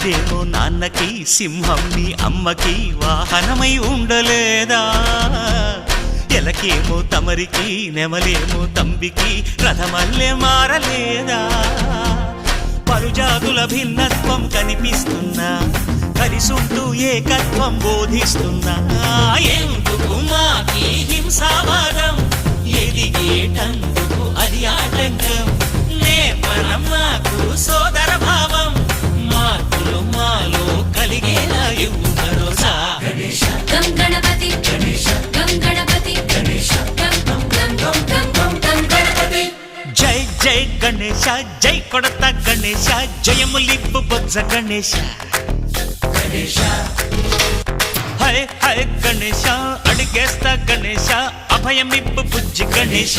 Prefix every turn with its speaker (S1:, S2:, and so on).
S1: రాజేమో నాన్నకి, సింహం నీ అమ్మకి వాహనమై ఉండలేదా? ఎలకేమో తమరికి, నెమలేమో తంబికి రథమల్లే మారలేదా? పలుజాతుల భిన్నత్వం కనిపిస్తున్నా, కలిసుంటూ ఏకత్వం బోధిస్తున్నా. ఎందుకు మాకి హింసావాదం, ఎదిగేటందుకు అది ఆటంకం. నేపరం మాకు సోదర భావం, మార్పులు మాలో కలిగేలా ఇవ్వు భరోసా.
S2: గం గణపతి గం గణపతి గం గణపతి.
S1: జై జై గణేశ, జై కొడత గణేశ, జయములిప్పు బొజ్జ గణేశ. హై హై గణేశ, అడిగేస్తా గణేశ, అభయమిప్పు బుజ్జి గణేశ.